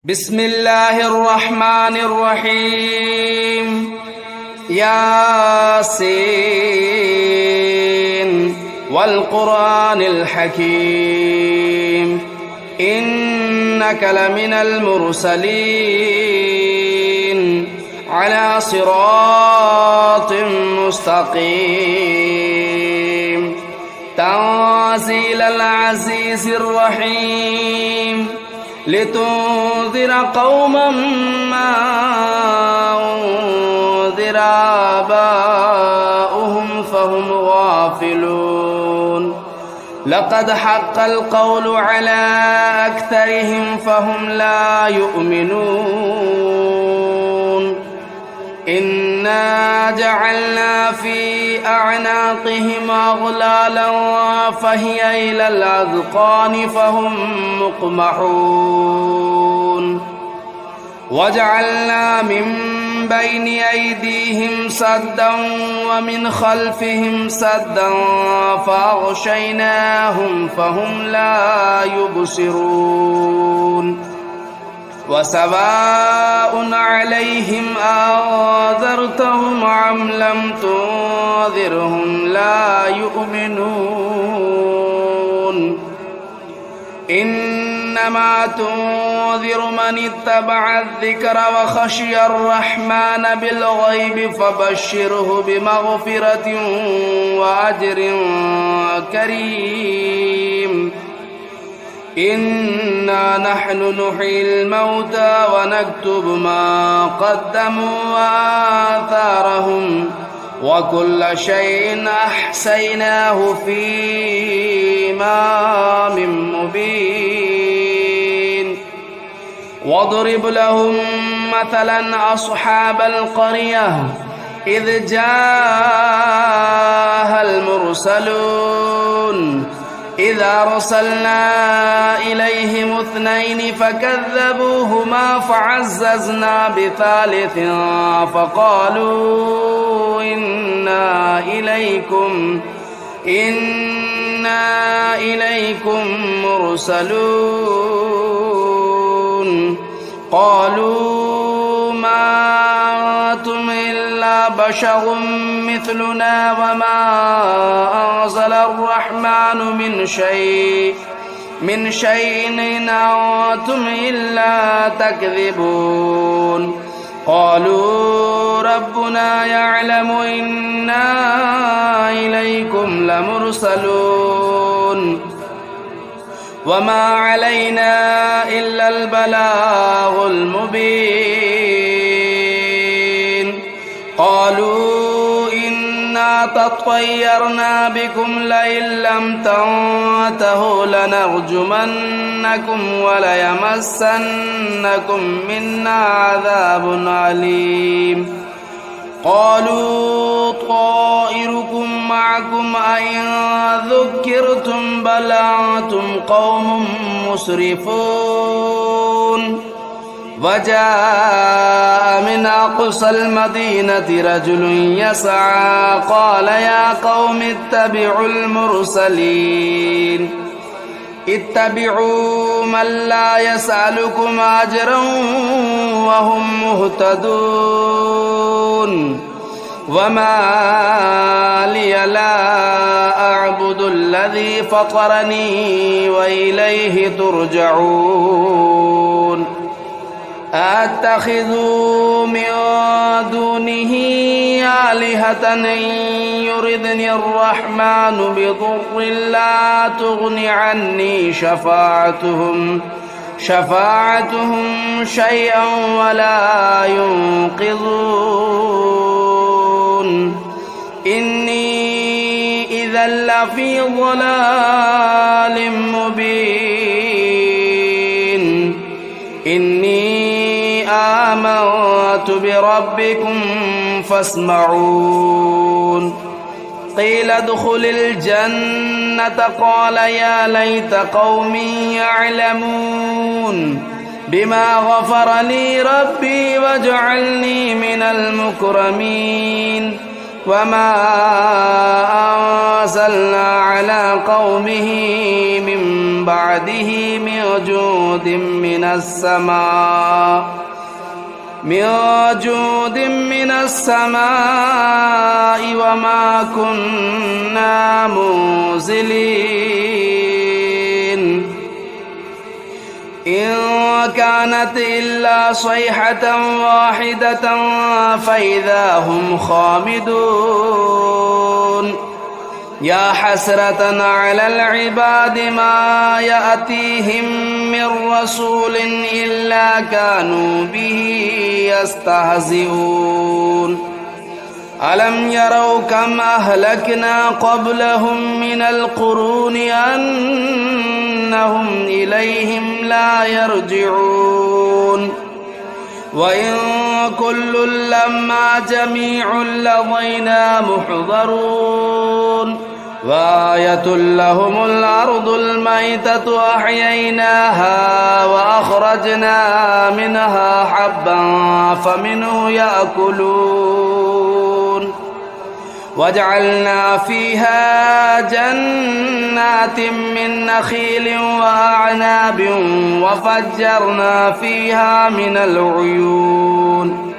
بسم الله الرحمن الرحيم ياسين والقرآن الحكيم إنك لمن المرسلين على صراط مستقيم تنزيل العزيز الرحيم لتنذر قوما ما أنذر آباؤهم فهم غافلون لقد حق القول على أكثرهم فهم لا يؤمنون إنا جعلنا في أعناقهم أغلالا فهي إلى الأذقان فهم مقمحون وجعلنا من بين أيديهم سدا ومن خلفهم سدا فأغشيناهم فهم لا يبصرون وسواء عليهم أنذرتهم أم لم تنذرهم لا يؤمنون إنما تنذر من اتبع الذكر وخشي الرحمن بالغيب فبشره بمغفرة وأجر كريم إنا نحن نحيي الموتى ونكتب ما قدموا وآثارهم وكل شيء أحصيناه في إمام مبين واضرب لهم مثلا أصحاب القرية إذ جاءها المرسلون إذا أرسلنا إليهم اثنين فكذبوهما فعززنا بثالث فقالوا إنا إليكم مرسلون قالوا ما أنتم إلا بشر مثلنا وما أنزل الرحمن من شيء إن أنتم إلا تكذبون قالوا ربنا يعلم إنا إليكم لمرسلون وما علينا إلا البلاغ المبين قالوا إنا تطيرنا بكم لئن لم تنتهوا لنرجمنكم وليمسنكم منا عذاب أليم قالوا طائركم معكم أئن ذكرتم بل أنتم قوم مسرفون وجاء من أقصى المدينة رجل يسعى قال يا قوم اتبعوا المرسلين اتبعوا من لا يسألكم أجرا وهم مهتدون وما لي لا أعبد الذي فطرني وإليه ترجعون أتخذوا من دونه آلهة إن يردني الرحمن بضر لا تغن عني شفاعتهم شيئا ولا ينقذون إني إذا لفي ضلال مبين إني آمنت بربكم فاسمعون قيل ادخل الجنة قال يا ليت قومي يعلمون بما غفر لي ربي وجعلني من المكرمين وما أنزلنا على قومه من بعده من جود من السماء وما كنا منزلين إن كانت إلا صيحة واحدة فإذا هم خامدون يا حسرة على العباد ما يأتيهم من رسول إلا كانوا به يستهزئون ألم يروا كم أهلكنا قبلهم من القرون أنهم إليهم لا يرجعون وإن كل لما جميع لدينا محضرون وآية لهم الأرض الميتة أحييناها وأخرجنا منها حبا فمنه يأكلون وجعلنا فيها جنات من نخيل وأعناب وفجرنا فيها من العيون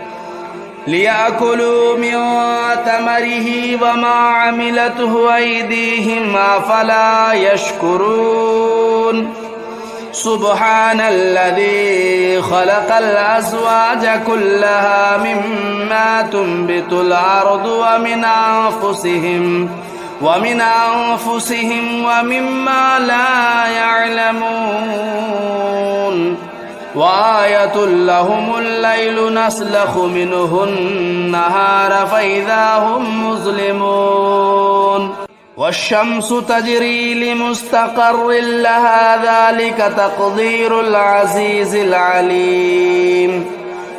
ليأكلوا من ثمره وما عملته أيديهم أفلا يشكرون سبحان الذي خلق الأزواج كلها مما تنبت الأرض ومن أنفسهم ومما لا يعلمون وآية لهم الليل نسلخ منه النهار فإذا هم مظلمون والشمس تجري لمستقر لها ذلك تقدير العزيز العليم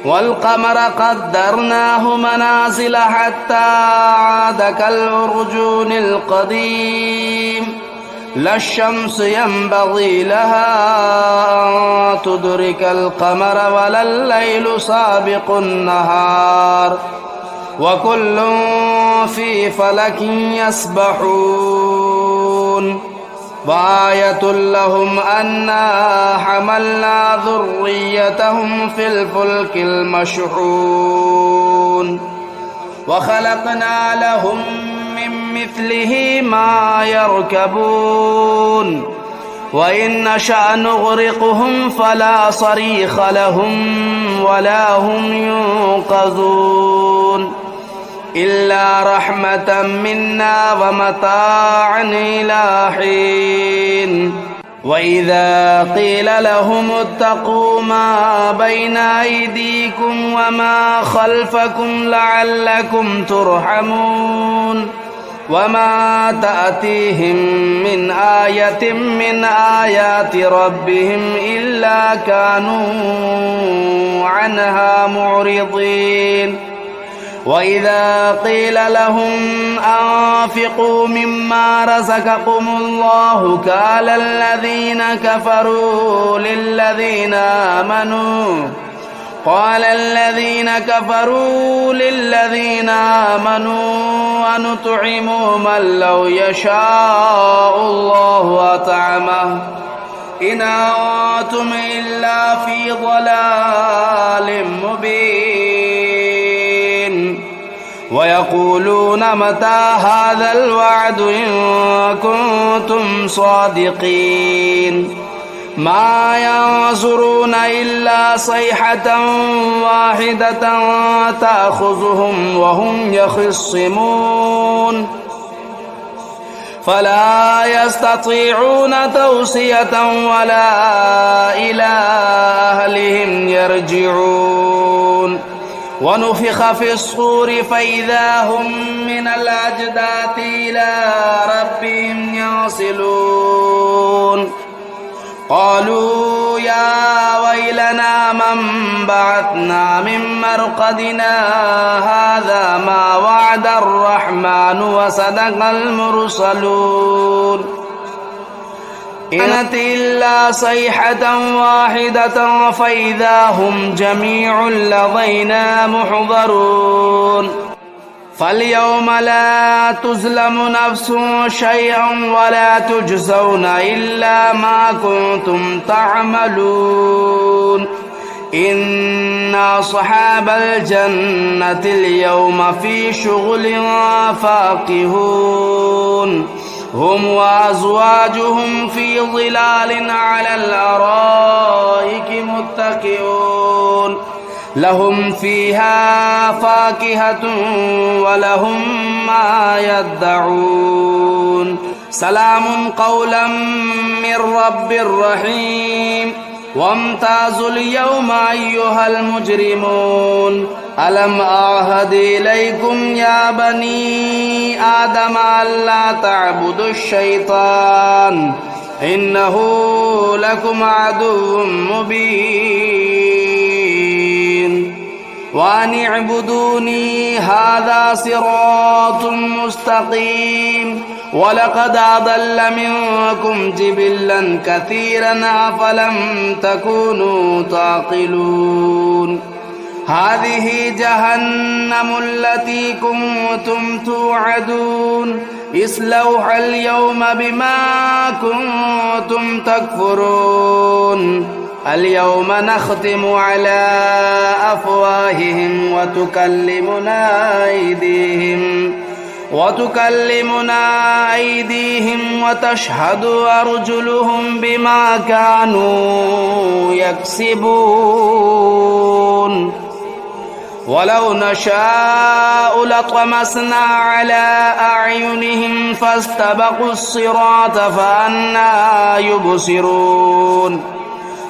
والقمر قدرناه منازل حتى عاد كالعرجون القديم لا الشمس ينبغي لها أن تدرك القمر ولا الليل سابق النهار وكل في فلك يسبحون وآية لهم أنا حملنا ذريتهم في الفلك المشحون وخلقنا لهم من مثله ما يركبون وإن نشأ نغرقهم فلا صريخ لهم ولا هم ينقذون إلا رحمة منا ومتاعا إلى حين وإذا قيل لهم اتقوا ما بين أيديكم وما خلفكم لعلكم ترحمون وما تأتيهم من آية من آيات ربهم إلا كانوا عنها معرضين وإذا قيل لهم أنفقوا مما رزقكم الله قال الذين كفروا للذين آمنوا أنطعم من لو يشاء الله أطعمه إن أنتم إلا في ضلال مبين ويقولون متى هذا الوعد إن كنتم صادقين ما ينظرون إلا صيحة واحدة تأخذهم وهم يخصمون فلا يستطيعون توصية ولا إلى أهلهم يرجعون ونفخ في الصور فإذا هم من الأجداث إلى ربهم ينسلون قالوا يا ويلنا من بعثنا من مرقدنا هذا ما وعد الرحمن وصدق المرسلون إن كانت إلا صيحة واحدة فإذا هم جميع لدينا محضرون فاليوم لا تظلم نفس شيئا ولا تجزون إلا ما كنتم تعملون إن أصحاب الجنة اليوم في شغل فاكهون هم وأزواجهم في ظلال على الأرائك متكئون لهم فيها فاكهة ولهم ما يدعون سلام قولا من رب رحيم وامتازوا اليوم أيها المجرمون ألم أعهد إليكم يا بني آدم ألا تعبدوا الشيطان إنه لكم عدو مبين وأن اعبدوني هذا صراط مستقيم ولقد أضل منكم جبلا كثيرا أفلم تكونوا تعقلون هذه جهنم التي كنتم توعدون اصلوها اليوم بما كنتم تكفرون اليوم نختم على أفواههم وتكلمنا أيديهم وتشهد أرجلهم بما كانوا يكسبون ولو نشاء لطمسنا على أعينهم فاستبقوا الصراط فأنى يبصرون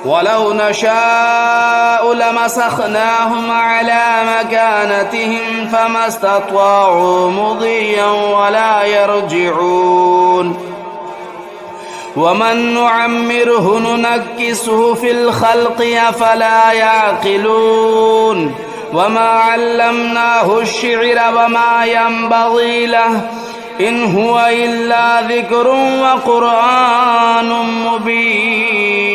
ولو نشاء لمسخناهم على مكانتهم فما استطاعوا مضيا ولا يرجعون ومن نعمره ننكسه في الخلق أفلا يعقلون وما علمناه الشعر وما ينبغي له إن هو إلا ذكر وقرآن مبين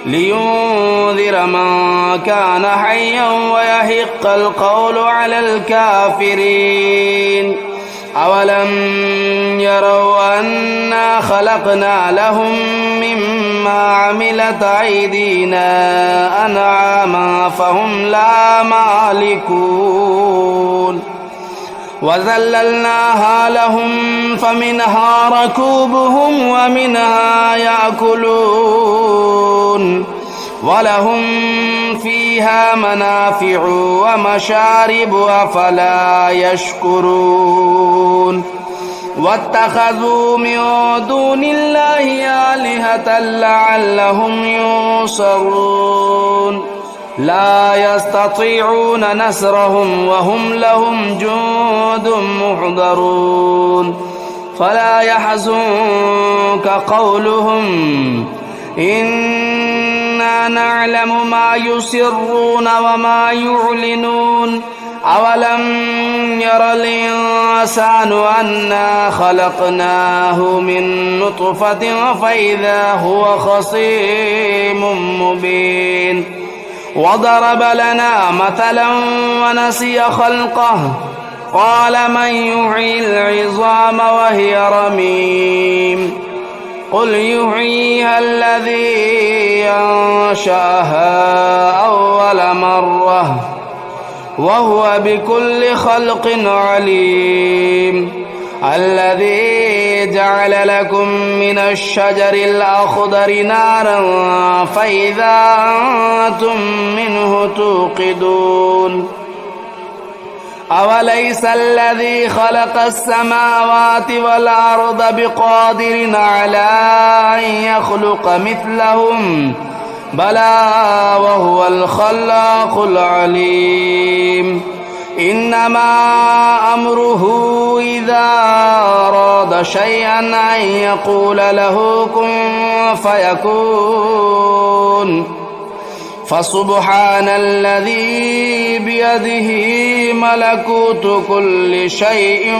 لينذر من كان حيا ويحق القول على الكافرين أولم يروا أنا خلقنا لهم مما عملت أيدينا أنعاما فهم لا مالكون وذللناها لهم فمنها ركوبهم ومنها يأكلون ولهم فيها منافع ومشارب أفلا يشكرون واتخذوا من دون الله آلهة لعلهم ينصرون لا يستطيعون نصرهم وهم لهم جند محضرون فلا يحزنك قولهم إنا نعلم ما يسرون وما يعلنون أولم ير الإنسان أنا خلقناه من نطفة فإذا هو خصيم مبين وضرب لنا مثلا ونسي خلقه قال من يحيي العظام وهي رميم قل يحييها الذي أنشأها أول مرة وهو بكل خلق عليم الذي جعل لكم من الشجر الأخضر نارا فإذا أنتم منه توقدون أوليس الذي خلق السماوات والأرض بقادر على أن يخلق مثلهم بلى وهو الخلاق العليم إنما أمره إذا أراد شيئا أن يقول له كن فيكون فسبحان الذي بيده ملكوت كل شيء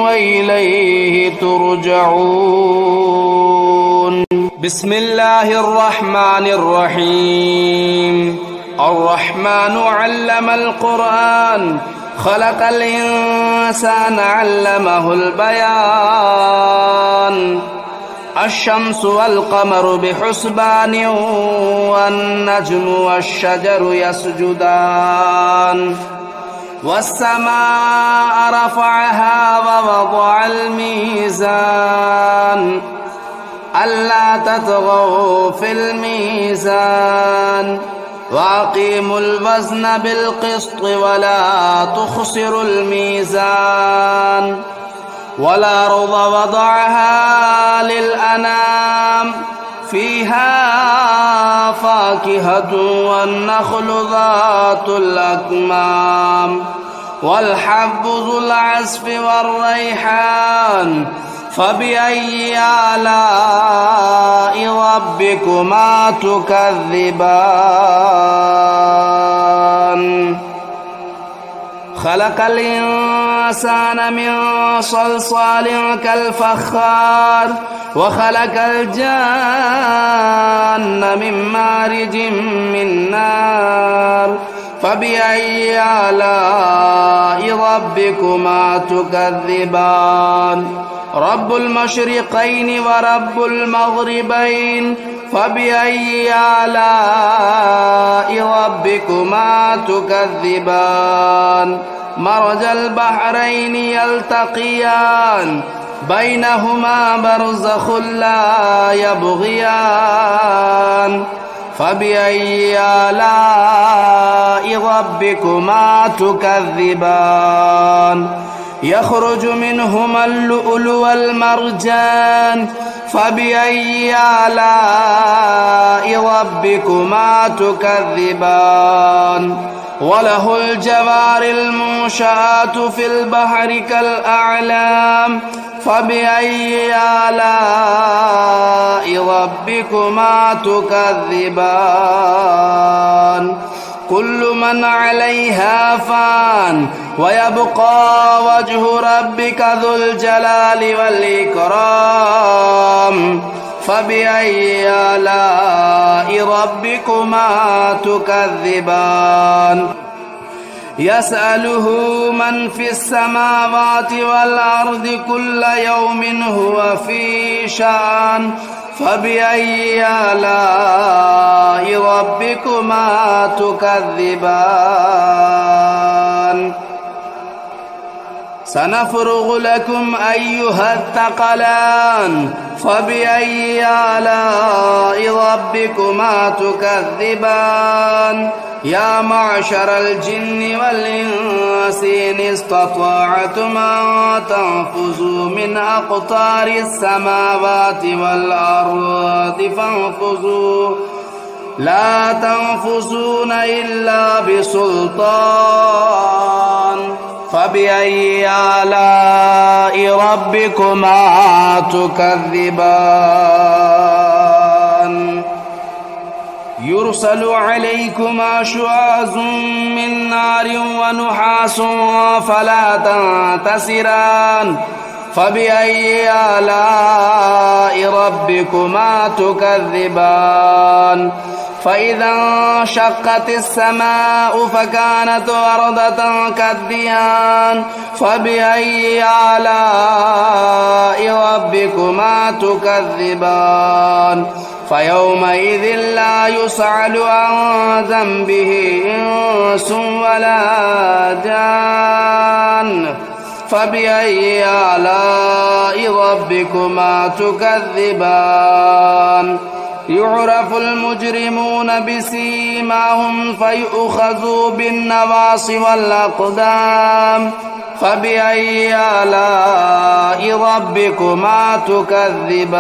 وإليه ترجعون بسم الله الرحمن الرحيم الرحمن علم القرآن خلق الإنسان علمه البيان الشمس والقمر بحسبان والنجم والشجر يسجدان والسماء رفعها ووضع الميزان ألا تطغوا في الميزان وأقيموا الوزن بالقسط ولا تخسروا الميزان والأرض وضعها للأنام فيها فاكهة والنخل ذات الأكمام والحب ذو العصف والريحان فبأي آلاء ربكما تكذبان خلق الإنسان من صلصال كالفخار وخلق الجان من مارج من نار فبأي آلاء ربكما تكذبان رب المشرقين ورب المغربين فبأي آلاء ربكما تكذبان مرج البحرين يلتقيان بينهما برزخ لا يبغيان فبأي آلاء ربكما تكذبان يخرج منهما اللؤلؤ والمرجان فبأي آلاء ربكما تكذبان وله الجوار المنشآت في البحر كالأعلام فبأي آلاء ربكما تكذبان كل من عليها فان ويبقى وجه ربك ذو الجلال والإكرام فبأي آلاء ربكما تكذبان يسأله من في السماوات والأرض كل يوم هو في شأن فبأي آلاء ربكما تكذبان سنفرغ لكم أيها الثقلان فبأي آلاء ربكما تكذبان يا معشر الجن والإنس إن استطعتم أن تنفذوا من أقطار السماوات والأرض فانفذوا لا تنفذون إلا بسلطان فبأي آلاء ربكما تكذبان يرسل عليكما شواظ من نار ونحاس فلا تنتصران فبأي آلاء ربكما تكذبان فإذا انشقت السماء فكانت وردة كالدهان فبأي آلاء ربكما تكذبان فيومئذ لا يسأل عن ذنبه إنس ولا جان فبأي آلاء ربكما تكذبان يعرف المجرمون بسيماهم فيؤخذوا بالنواصي والأقدام فبأي آلاء ربكما تكذبان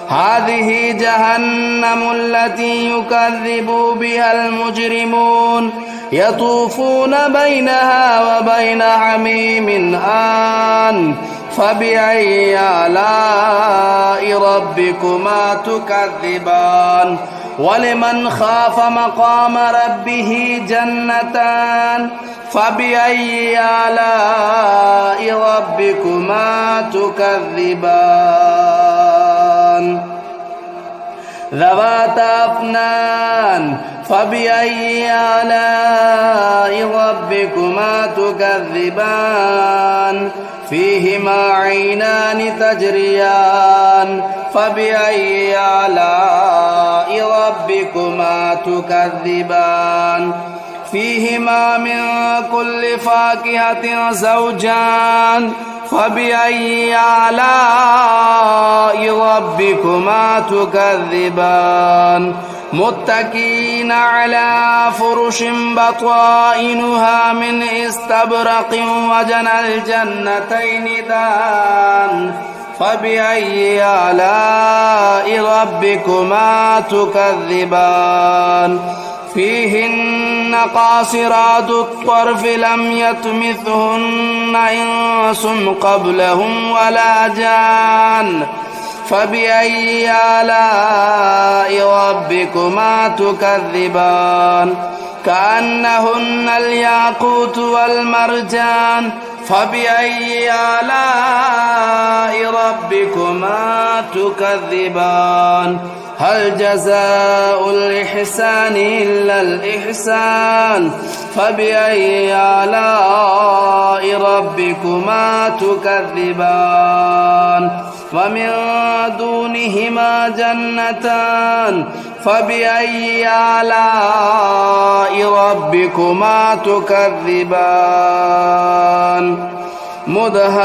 هذه جهنم التي يكذب بها المجرمون يطوفون بينها وبين حميم آن فبأي آلاء ربكما تكذبان ولمن خاف مقام ربه جنتان فبأي آلاء ربكما تكذبان ذواتا أفنان فبأي آلاء ربكما تكذبان فيهما عينان تجريان فبأي آلاء ربكما تكذبان فيهما من كل فاكهة زوجان فبأي آلاء ربكما تكذبان متكئين على فرش بطائنها من استبرق وجنى الجنتين دان فبأي آلاء ربكما تكذبان فيهن قاصرات الطرف لم يطمثهن إنس قبلهم ولا جان فبأي آلاء ربكما تكذبان كأنهن الياقوت والمرجان فبأي آلاء ربكما تكذبان هل جزاء الإحسان إلا الإحسان فبأي آلاء ربكما تكذبان ومن دونهما جنتان فبأي آلاء ربكما تكذبان مدهامتان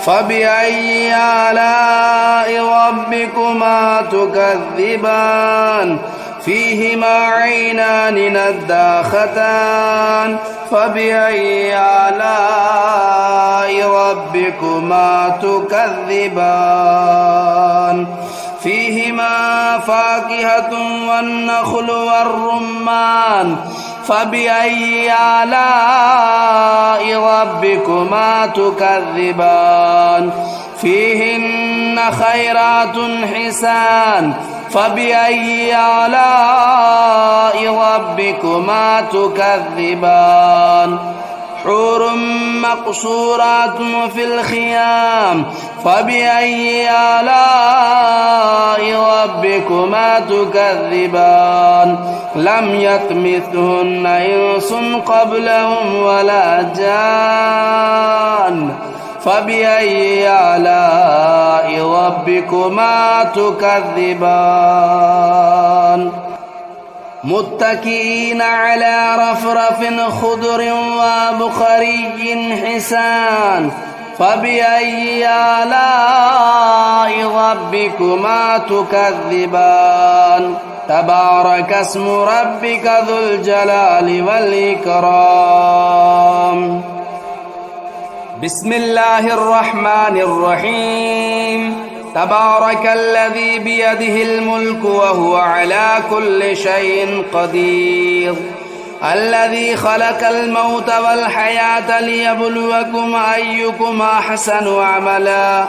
فبأي آلاء ربكما تكذبان فيهما عينان نضاختان فبأي آلاء ربكما تكذبان فيهما فاكهة والنخل والرمان فبأي آلاء ربكما تكذبان فيهن خيرات حسان فبأي آلاء ربكما تكذبان حور مقصورات في الخيام فبأي آلاء ربكما تكذبان لم يطمثهن إنس قبلهم ولا جان فبأي آلاء ربكما تكذبان متكئين على رفرف خضر وبخري حسان فبأي آلاء ربكما تكذبان تبارك اسم ربك ذو الجلال والإكرام بسم الله الرحمن الرحيم تبارك الذي بيده الملك وهو على كل شيء قدير الذي خلق الموت والحياة ليبلوكم أيكم أحسن عملا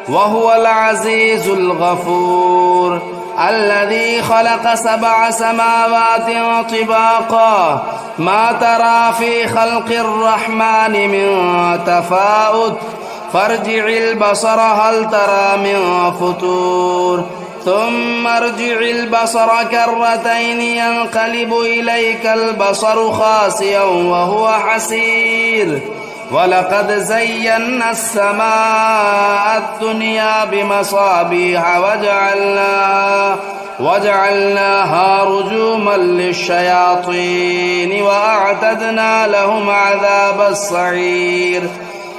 وهو العزيز الغفور الذي خلق 7 سماوات طباقا ما ترى في خلق الرحمن من تفاوت فارجع البصر هل ترى من فطور ثم ارجع البصر كرتين ينقلب إليك البصر خاسئا وهو حسير ولقد زينا السماء الدنيا بمصابيح وجعلناها رجوما للشياطين وأعتدنا لهم عذاب السعير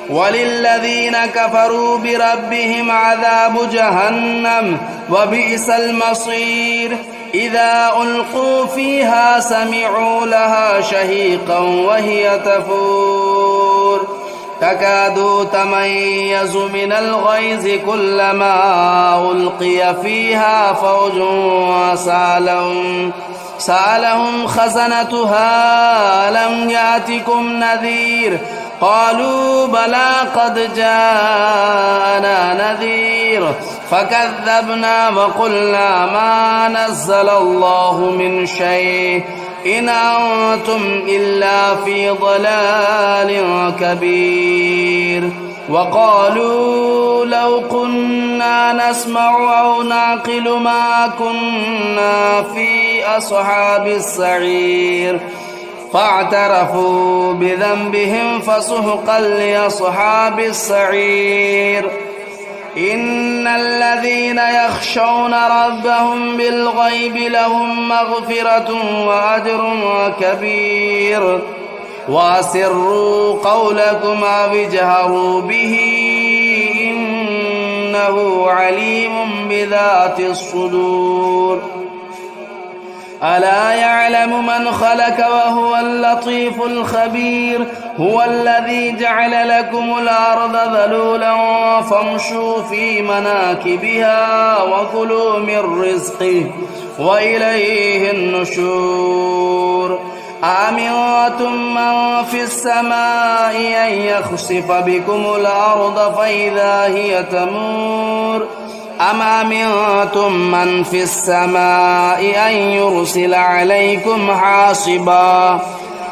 وللذين كفروا بربهم عذاب جهنم وبئس المصير إذا ألقوا فيها سمعوا لها شهيقا وهي تفور تكاد تميز من الغيظ كلما ألقي فيها فوج سألهم خزنتها ألم يأتكم نذير قالوا بلى قد جاءنا نذير فكذبنا وقلنا ما نزل الله من شيء إن أنتم إلا في ضلال كبير وقالوا لو كنا نسمع أو نعقل ما كنا في أصحاب السعير فاعترفوا بذنبهم فسحقا لأصحاب السعير إن الذين يخشون ربهم بالغيب لهم مغفرة وأجر كبير وأسروا قولكم أو اجهروا به إنه عليم بذات الصدور ألا يعلم من خلق وهو اللطيف الخبير هو الذي جعل لكم الأرض ذلولا فامشوا في مناكبها وكلوا من رزقه وإليه النشور أأمنتم من في السماء أن يخسف بكم الأرض فإذا هي تمور أم أمنتم من في السماء أن يرسل عليكم حاصبا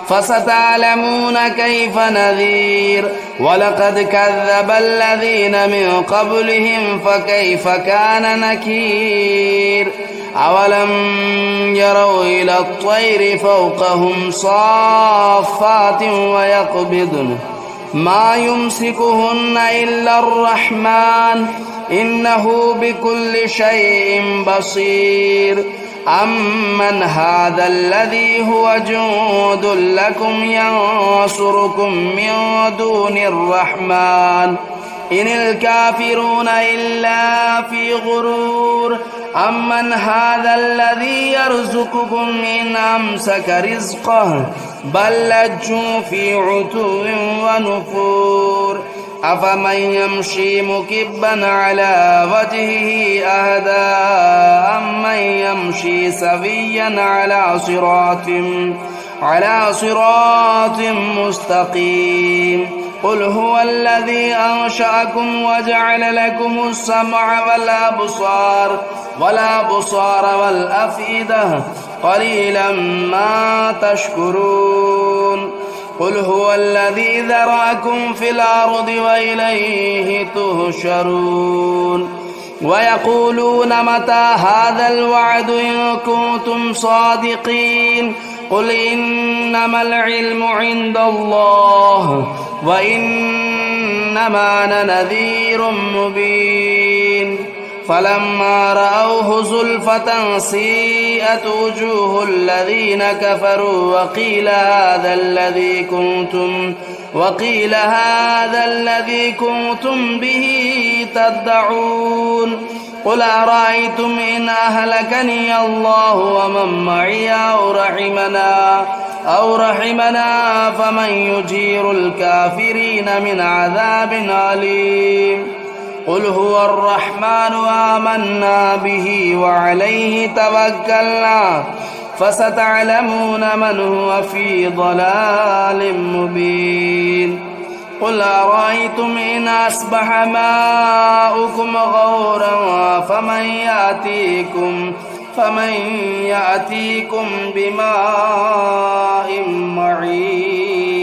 فستعلمون كيف نذير ولقد كذب الذين من قبلهم فكيف كان نكير أولم يروا إلى الطير فوقهم صافات ويقبضن ما يمسكهن إلا الرحمن إنه بكل شيء بصير أمن هذا الذي هو جند لكم ينصركم من دون الرحمن إن الكافرون إلا في غرور أمن هذا الذي يرزقكم إن أمسك رزقه بل لجوا في عتو ونفور أفمن يمشي مكبا على وجهه أهدى أمن يمشي سويا على صراط مستقيم قل هو الذي أنشأكم وجعل لكم السمع والأبصار والأفئدة قليلا ما تشكرون قل هو الذي ذرأكم في الأرض وإليه تهشرون ويقولون متى هذا الوعد إن كنتم صادقين قل إنما العلم عند الله وإنما أنا نذير مبين فلما رأوه زلفة سيئت وجوه الذين كفروا وقيل هذا الذي كنتم به تدعون قل أرأيتم إن أهلكني الله ومن معي أو رحمنا فمن يجير الكافرين من عذاب أليم قل هو الرحمن آمنا به وعليه توكلنا فستعلمون من هو في ضلال مبين قل أرأيتم إن أصبح ماؤكم غورا فمن يأتيكم بماء معين